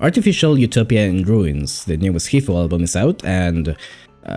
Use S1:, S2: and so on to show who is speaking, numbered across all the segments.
S1: Artificial Utopia in Ruins, the newest hifuu album, is out, and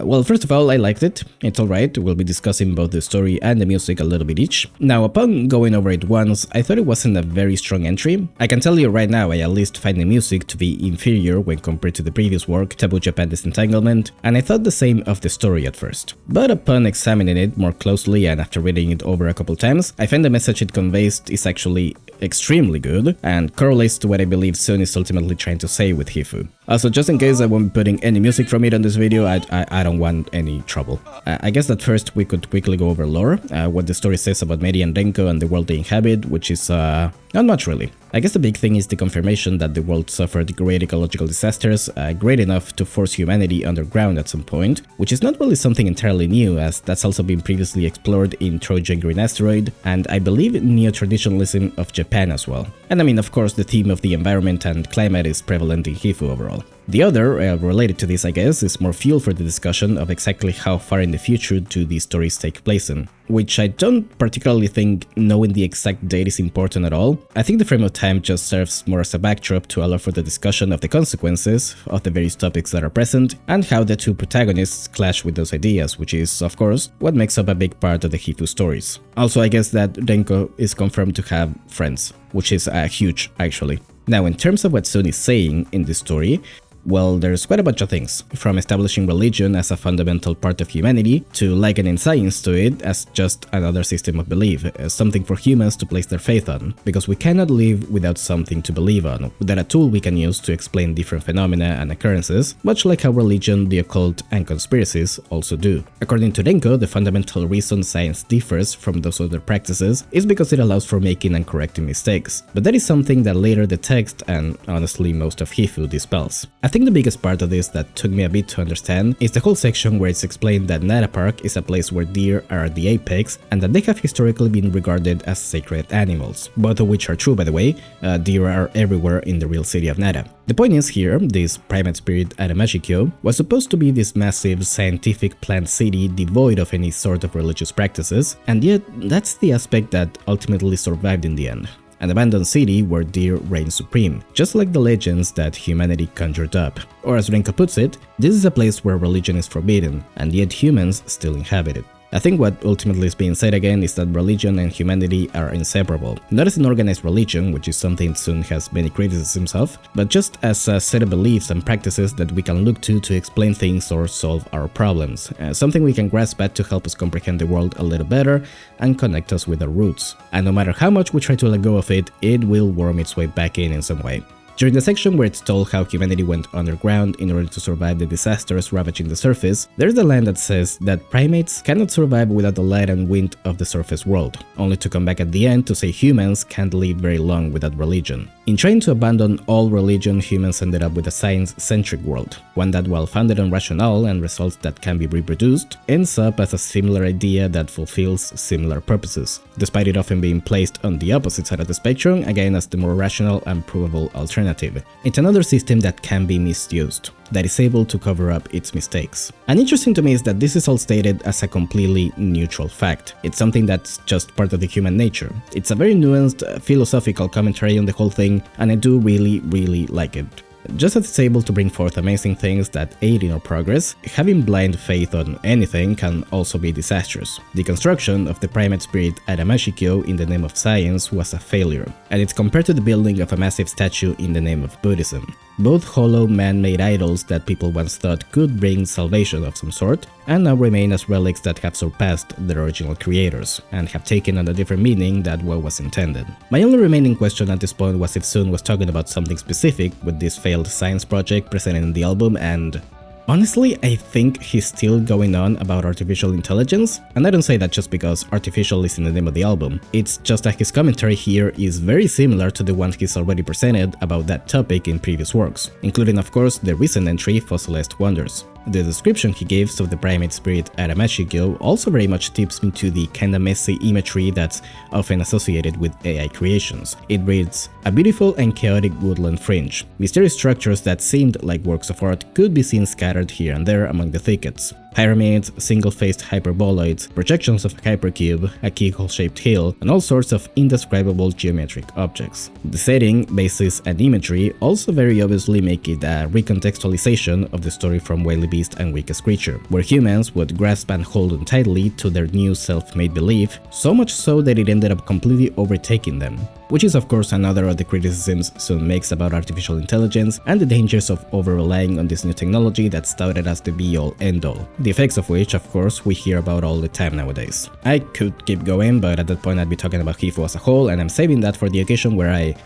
S1: well, first of all, I liked it. It's alright. We'll be discussing both the story and the music a little bit each. Now, upon going over it once, I thought it wasn't a very strong entry. I can tell you right now, I at least find the music to be inferior when compared to the previous work, Taboo Japan Disentanglement, and I thought the same of the story at first. But upon examining it more closely and after reading it over a couple times, I find the message it conveys is actually extremely good and correlates to what I believe Sun is ultimately trying to say with hifuu. Also, just in case I won't be putting any music from it on this video, I don't want any trouble. I guess that first we could quickly go over lore, what the story says about Meri and Renko and the world they inhabit, which is not much really. I guess the big thing is the confirmation that the world suffered great ecological disasters, great enough to force humanity underground at some point, which is not really something entirely new, as that's also been previously explored in Trojan Green Asteroid, and I believe neo-traditionalism of Japan as well. And I mean, of course, the theme of the environment and climate is prevalent in hifuu overall. The other, related to this I guess, is more fuel for the discussion of exactly how far in the future do these stories take place in, which I don't particularly think knowing the exact date is important at all. I think the frame of time just serves more as a backdrop to allow for the discussion of the consequences of the various topics that are present and how the two protagonists clash with those ideas, which is, of course, what makes up a big part of the hifuu stories. Also, I guess that Renko is confirmed to have friends, which is huge actually. Now, in terms of what Sun is saying in this story, well, there's quite a bunch of things, from establishing religion as a fundamental part of humanity, to likening science to it as just another system of belief, something for humans to place their faith on, because we cannot live without something to believe on, without a tool we can use to explain different phenomena and occurrences, much like how religion, the occult, and conspiracies also do. According to Renko, the fundamental reason science differs from those other practices is because it allows for making and correcting mistakes, but that is something that later the text, and honestly most of hifuu, dispels. I think the biggest part of this that took me a bit to understand is the whole section where it's explained that Nara Park is a place where deer are at the apex and that they have historically been regarded as sacred animals, both of which are true by the way. Deer are everywhere in the real city of Nara. The point is here, this primate spirit Aramashikyo was supposed to be this massive scientific planned city devoid of any sort of religious practices, and yet that's the aspect that ultimately survived in the end. An abandoned city where deer reign supreme, just like the legends that humanity conjured up. Or as Renko puts it, this is a place where religion is forbidden, and yet humans still inhabit it. I think what ultimately is being said again is that religion and humanity are inseparable, not as an organized religion, which is something Sun has many criticisms of, but just as a set of beliefs and practices that we can look to explain things or solve our problems, something we can grasp at to help us comprehend the world a little better and connect us with our roots. And no matter how much we try to let go of it, it will worm its way back in some way. During the section where it's told how humanity went underground in order to survive the disasters ravaging the surface, there's the line that says that primates cannot survive without the light and wind of the surface world, only to come back at the end to say humans can't live very long without religion. In trying to abandon all religion, humans ended up with a science-centric world, one that, while founded on rationale and results that can be reproduced, ends up as a similar idea that fulfills similar purposes, despite it often being placed on the opposite side of the spectrum, again as the more rational and provable alternative. It's another system that can be misused, that is able to cover up its mistakes. And interesting to me is that this is all stated as a completely neutral fact. It's something that's just part of the human nature. It's a very nuanced, philosophical commentary on the whole thing, and I do really like it. Just as it's able to bring forth amazing things that aid in our progress, having blind faith on anything can also be disastrous. The construction of the primate spirit Aramashikyo in the name of science was a failure, and it's compared to the building of a massive statue in the name of Buddhism. Both hollow man-made idols that people once thought could bring salvation of some sort, and now remain as relics that have surpassed their original creators, and have taken on a different meaning than what was intended. My only remaining question at this point was if Sun was talking about something specific with this failed science project presented in the album, and honestly, I think he's still going on about artificial intelligence, and I don't say that just because artificial is in the name of the album. It's just that his commentary here is very similar to the one he's already presented about that topic in previous works, including of course the recent entry Fossilized Wonders. The description he gives of the primate spirit Aramashikyo also very much tips me to the kinda messy imagery that's often associated with AI creations. It reads, "A beautiful and chaotic woodland fringe. Mysterious structures that seemed like works of art could be seen scattered here and there among the thickets. Pyramids, single-faced hyperboloids, projections of a hypercube, a keyhole-shaped hill, and all sorts of indescribable geometric objects. The setting, basis, and imagery also very obviously make it a recontextualization of the story from Wily Beast and Weakest Creature, where humans would grasp and hold on tightly to their new self-made belief, so much so that it ended up completely overtaking them. Which is of course another of the criticisms Sun makes about artificial intelligence and the dangers of over-relying on this new technology that's touted as the be-all end-all, the effects of which of course we hear about all the time nowadays. I could keep going, but at that point I'd be talking about hifuu as a whole, and I'm saving that for the occasion where I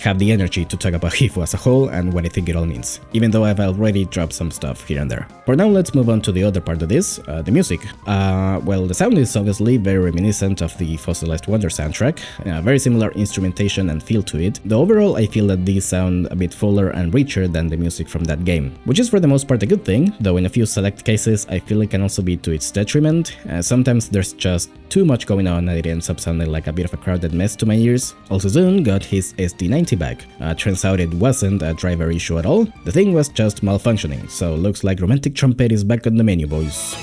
S1: have the energy to talk about hifuu as a whole and what I think it all means, even though I've already dropped some stuff here and there. For now, let's move on to the other part of this, the music. Well, the sound is obviously very reminiscent of the Fossilized Wonder soundtrack, very similar instrumentation and feel to it, though overall I feel that these sound a bit fuller and richer than the music from that game, which is for the most part a good thing, though in a few select cases I feel it can also be to its detriment. Sometimes there's just too much going on and it ends up sounding like a bit of a crowded mess to my ears. Also Zune got his SD90 back. Turns out it wasn't a driver issue at all, the thing was just malfunctioning, so looks like Romantic Trumpet is back on the menu, boys.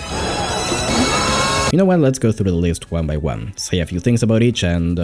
S1: You know what, let's go through the list one by one, say a few things about each and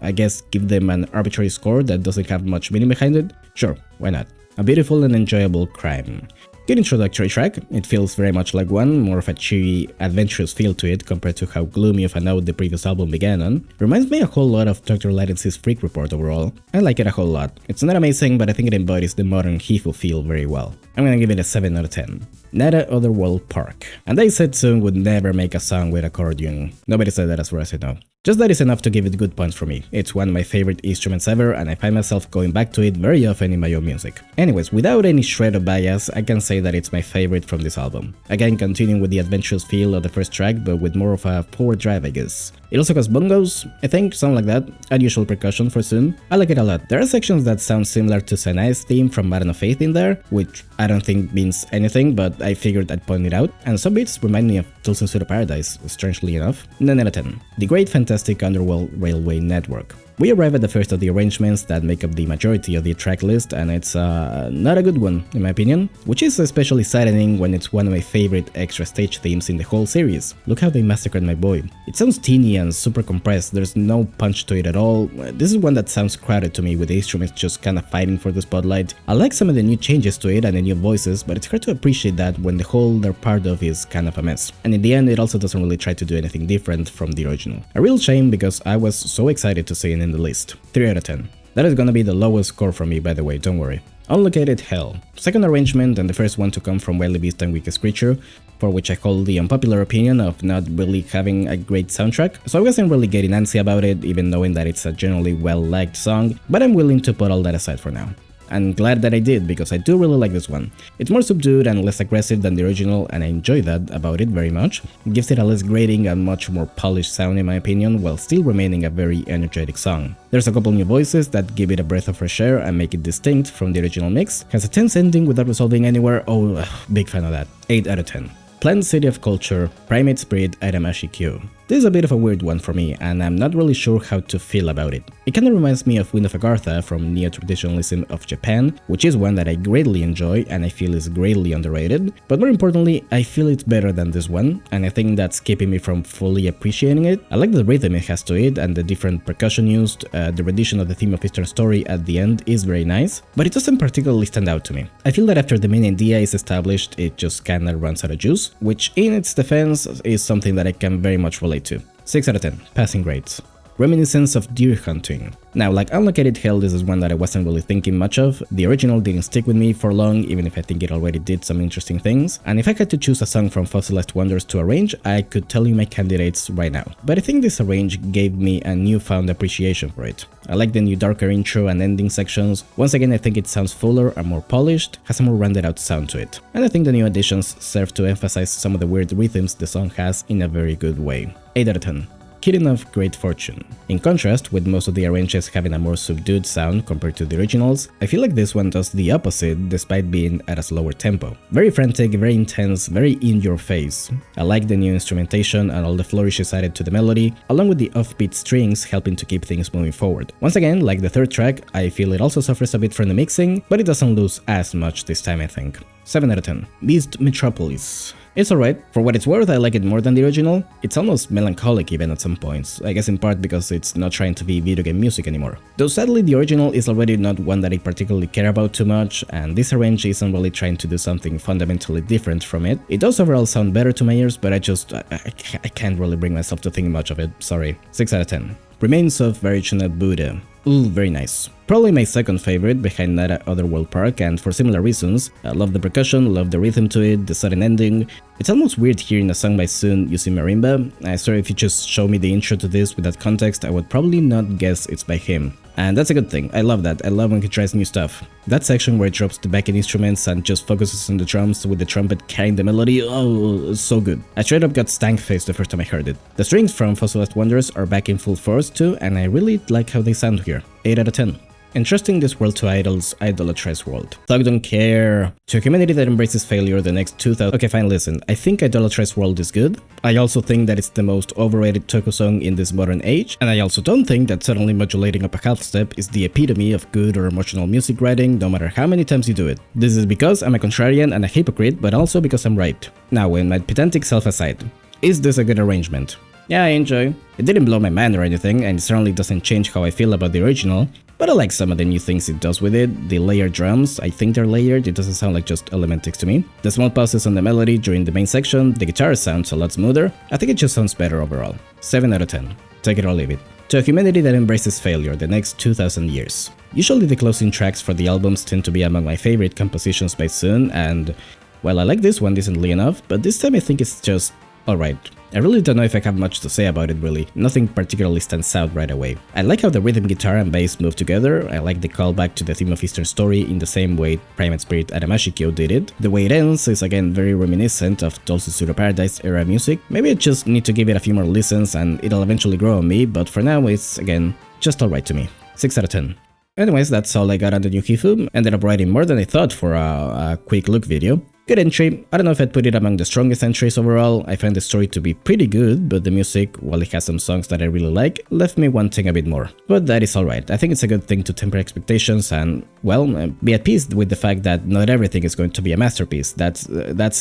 S1: I guess give them an arbitrary score that doesn't have much meaning behind it? Sure, why not? A beautiful and enjoyable crime. Good introductory track, it feels very much like one, more of a cheery, adventurous feel to it compared to how gloomy of a note the previous album began on. Reminds me a whole lot of Dr. Latency's Freak Report overall. I like it a whole lot. It's not amazing, but I think it embodies the modern hifuu feel very well. I'm gonna give it a 7 out of 10. Nada Otherworld Park. And they said Sun would never make a song with accordion. Nobody said that as far as I know. Just that is enough to give it good points for me. It's one of my favorite instruments ever and I find myself going back to it very often in my own music. Anyways, without any shred of bias, I can say that it's my favorite from this album. Again, continuing with the adventurous feel of the first track, but with more of a forward drive, I guess. It also has bongos, I think, something like that, unusual percussion for Sun. I like it a lot. There are sections that sound similar to Sanai's theme from Maiden of Faith in there, which I don't think means anything, but I figured I'd point it out, and some bits remind me of Tulsa Pseudo Paradise, strangely enough. 9 out of 10. The Great Fantastic Underworld Railway Network. We arrive at the first of the arrangements that make up the majority of the track list, and it's not a good one, in my opinion, which is especially saddening when it's one of my favorite extra stage themes in the whole series. Look how they massacred my boy. It sounds teeny and super compressed, there's no punch to it at all. This is one that sounds crowded to me with the instruments just kinda fighting for the spotlight. I like some of the new changes to it and the new voices, but it's hard to appreciate that when the whole they're part of is kind of a mess. And in the end, it also doesn't really try to do anything different from the original. A real shame because I was so excited to see it in the list. 3 out of 10. That is gonna be the lowest score for me, by the way, don't worry. Unlocated Hell. Second arrangement and the first one to come from Wily Beast and Weakest Creature, for which I hold the unpopular opinion of not really having a great soundtrack, so I wasn't really getting antsy about it, even knowing that it's a generally well-liked song, but I'm willing to put all that aside for now. I'm glad that I did, because I do really like this one. It's more subdued and less aggressive than the original, and I enjoy that about it very much. It gives it a less grating and much more polished sound in my opinion, while still remaining a very energetic song. There's a couple new voices that give it a breath of fresh air and make it distinct from the original mix. Has a tense ending without resolving anywhere, oh, big fan of that. 8 out of 10. Plant City of Culture, Primate Spirit Itamashi Q. This is a bit of a weird one for me, and I'm not really sure how to feel about it. It kinda reminds me of Wind of Agartha from Neo-Traditionalism of Japan, which is one that I greatly enjoy and I feel is greatly underrated, but more importantly, I feel it's better than this one, and I think that's keeping me from fully appreciating it. I like the rhythm it has to it and the different percussion used, the rendition of the theme of Eastern Story at the end is very nice, but it doesn't particularly stand out to me. I feel that after the main idea is established, it just kinda runs out of juice, which in its defense is something that I can very much relate to. 6 out of 10. Passing grades. Reminiscence of Deer Hunting. Now, like Unlocated Hell, this is one that I wasn't really thinking much of. The original didn't stick with me for long, even if I think it already did some interesting things. And if I had to choose a song from Fossilized Wonders to arrange, I could tell you my candidates right now. But I think this arrange gave me a newfound appreciation for it. I like the new darker intro and ending sections. Once again, I think it sounds fuller and more polished, has a more rounded out sound to it. And I think the new additions serve to emphasize some of the weird rhythms the song has in a very good way. 8 out of 10. Kitten of Great Fortune. In contrast, with most of the arrangements having a more subdued sound compared to the originals, I feel like this one does the opposite despite being at a slower tempo. Very frantic, very intense, very in your face. I like the new instrumentation and all the flourishes added to the melody, along with the offbeat strings helping to keep things moving forward. Once again, like the third track, I feel it also suffers a bit from the mixing, but it doesn't lose as much this time I think. 7 out of 10. Beast Metropolis. It's alright. For what it's worth, I like it more than the original. It's almost melancholic even at some points, I guess in part because it's not trying to be video game music anymore. Though sadly the original is already not one that I particularly care about too much, and this arrange isn't really trying to do something fundamentally different from it. It does overall sound better to my ears, but I can't really bring myself to think much of it, sorry. 6 out of 10. Remains of Varichunat Buddha. Ooh, very nice. Probably my second favorite behind Nara Otherworld Park, and for similar reasons. I love the percussion, love the rhythm to it, the sudden ending. It's almost weird hearing a song by Sun using marimba. I swear if you just show me the intro to this with that context, I would probably not guess it's by him. And that's a good thing, I love that, I love when he tries new stuff. That section where it drops the backing instruments and just focuses on the drums with the trumpet carrying the melody, oh, so good. I straight up got stank faced the first time I heard it. The strings from Fossilized Wonders are back in full force too, and I really like how they sound here. 8 out of 10. Entrusting this world to idols, idolatrize world. Thug don't care. To a community that embraces failure, the next 2000... Okay, fine, listen. I think idolatrize world is good. I also think that it's the most overrated Touhou song in this modern age. And I also don't think that suddenly modulating up a half step is the epitome of good or emotional music writing, no matter how many times you do it. This is because I'm a contrarian and a hypocrite, but also because I'm right. Now, when my pedantic self aside, is this a good arrangement? Yeah, I enjoy. It didn't blow my mind or anything, and it certainly doesn't change how I feel about the original. But I like some of the new things it does with it. The layered drums, I think they're layered, it doesn't sound like just elementics to me. The small pauses on the melody during the main section, the guitar sounds a lot smoother. I think it just sounds better overall. 7 out of 10. Take it or leave it. To a humanity that embraces failure the next 2000 years. Usually the closing tracks for the albums tend to be among my favorite compositions by Sun, and well, I like this one decently enough, but this time I think it's just alright. I really don't know if I have much to say about it really, nothing particularly stands out right away. I like how the rhythm guitar and bass move together, I like the callback to the theme of Eastern Story in the same way Primate Spirit Adamashikyo did it. The way it ends is again very reminiscent of Dolce Pseudo Paradise era music. Maybe I just need to give it a few more listens and it'll eventually grow on me, but for now it's, again, just alright to me. 6 out of 10. Anyways, that's all I got on the new hifuu. Ended up writing more than I thought for a quick look video. Good entry. I don't know if I'd put it among the strongest entries overall. I find the story to be pretty good, but the music, while it has some songs that I really like, left me wanting a bit more. But that is alright. I think it's a good thing to temper expectations and, well, be at peace with the fact that not everything is going to be a masterpiece. That's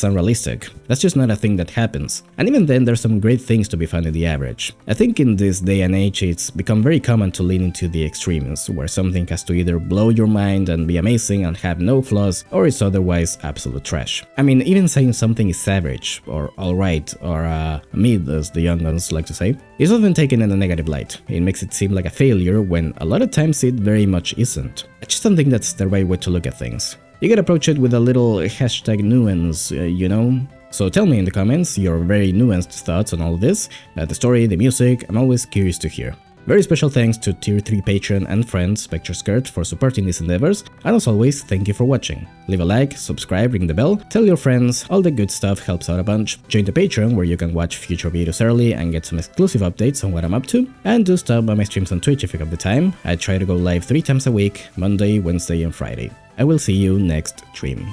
S1: unrealistic. That's just not a thing that happens. And even then, there's some great things to be found in the average. I think in this day and age, it's become very common to lean into the extremes, where something has to either blow your mind and be amazing and have no flaws, or it's otherwise absolute trash. I mean, even saying something is average, or alright, or mid, as the young ones like to say, is often taken in a negative light. It makes it seem like a failure when a lot of times it very much isn't. I just don't think that's the right way to look at things. You gotta approach it with a little hashtag nuance, you know? So tell me in the comments your very nuanced thoughts on all of this, the story, the music, I'm always curious to hear. Very special thanks to Tier 3 patron and friend Spectre Skirt for supporting these endeavors, and as always, thank you for watching. Leave a like, subscribe, ring the bell, tell your friends, all the good stuff helps out a bunch. Join the Patreon where you can watch future videos early and get some exclusive updates on what I'm up to, and do stop by my streams on Twitch if you have the time. I try to go live 3 times a week, Monday, Wednesday and Friday. I will see you next stream.